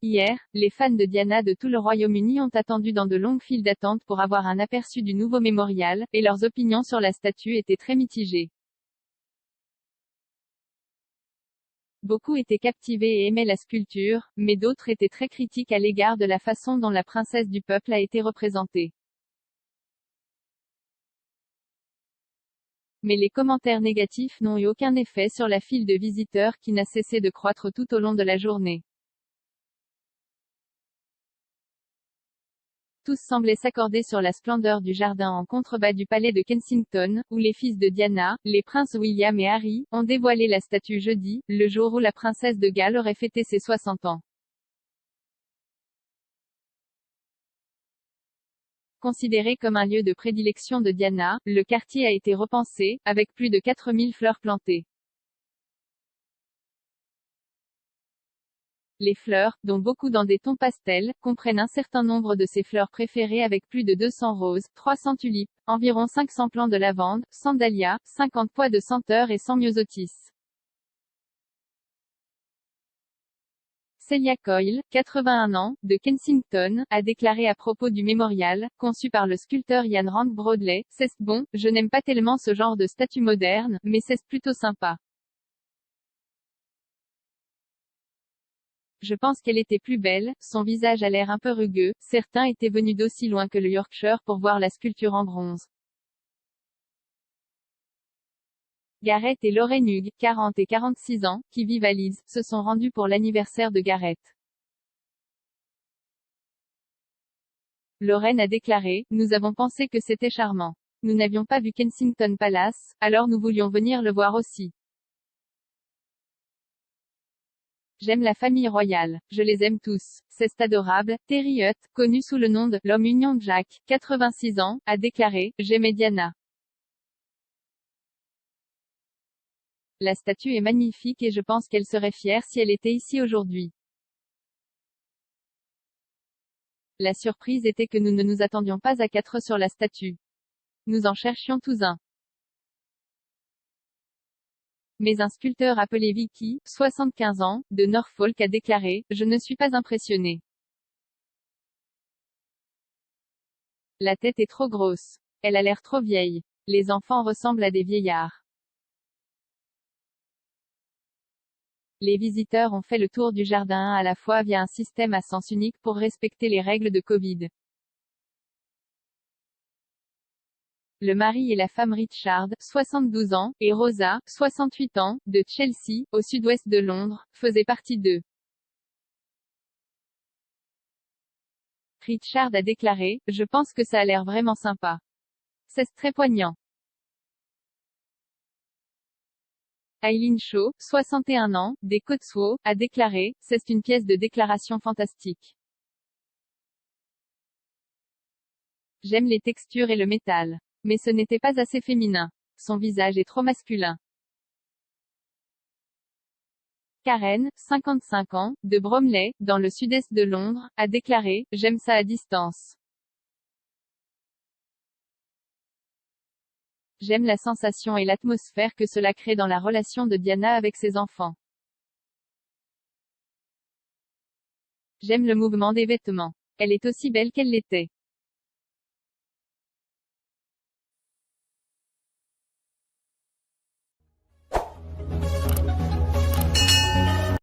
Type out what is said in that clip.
Hier, les fans de Diana de tout le Royaume-Uni ont attendu dans de longues files d'attente pour avoir un aperçu du nouveau mémorial, et leurs opinions sur la statue étaient très mitigées. Beaucoup étaient captivés et aimaient la sculpture, mais d'autres étaient très critiques à l'égard de la façon dont la princesse du peuple a été représentée. Mais les commentaires négatifs n'ont eu aucun effet sur la file de visiteurs qui n'a cessé de croître tout au long de la journée. Tous semblaient s'accorder sur la splendeur du jardin en contrebas du palais de Kensington, où les fils de Diana, les princes William et Harry, ont dévoilé la statue jeudi, le jour où la princesse de Galles aurait fêté ses 60 ans. Considéré comme un lieu de prédilection de Diana, le quartier a été repensé, avec plus de 4000 fleurs plantées. Les fleurs, dont beaucoup dans des tons pastels, comprennent un certain nombre de ses fleurs préférées avec plus de 200 roses, 300 tulipes, environ 500 plants de lavande, 100 dahlias, 50 pois de senteur et 100 myosotis. Celia Coyle, 81 ans, de Kensington, a déclaré à propos du mémorial, conçu par le sculpteur Ian Rank Broadley, « C'est bon, je n'aime pas tellement ce genre de statue moderne, mais c'est plutôt sympa. Je pense qu'elle était plus belle, son visage a l'air un peu rugueux, certains étaient venus d'aussi loin que le Yorkshire pour voir la sculpture en bronze. » Gareth et Lorraine Hughes, 40 et 46 ans, qui vivent à Leeds, se sont rendus pour l'anniversaire de Gareth. Lorraine a déclaré, « Nous avons pensé que c'était charmant. Nous n'avions pas vu Kensington Palace, alors nous voulions venir le voir aussi. J'aime la famille royale. Je les aime tous. C'est adorable. » Terry Hutt, connu sous le nom de « l'homme Union Jack », 86 ans, a déclaré, « J'aimais Diana. La statue est magnifique et je pense qu'elle serait fière si elle était ici aujourd'hui. La surprise était que nous ne nous attendions pas à 4 sur la statue. Nous en cherchions tous un. Mais un sculpteur appelé Vicky, 75 ans, de Norfolk a déclaré, « Je ne suis pas impressionné. La tête est trop grosse. Elle a l'air trop vieille. Les enfants ressemblent à des vieillards. » Les visiteurs ont fait le tour du jardin à la fois via un système à sens unique pour respecter les règles de Covid. Le mari et la femme Richard, 72 ans, et Rosa, 68 ans, de Chelsea, au sud-ouest de Londres, faisaient partie d'eux. Richard a déclaré, « Je pense que ça a l'air vraiment sympa. C'est très poignant. » Eileen Shaw, 61 ans, des Cotswolds, a déclaré, « C'est une pièce de déclaration fantastique. J'aime les textures et le métal. Mais ce n'était pas assez féminin. Son visage est trop masculin. » Karen, 55 ans, de Bromley, dans le sud-est de Londres, a déclaré, « J'aime ça à distance. J'aime la sensation et l'atmosphère que cela crée dans la relation de Diana avec ses enfants. J'aime le mouvement des vêtements. Elle est aussi belle qu'elle l'était.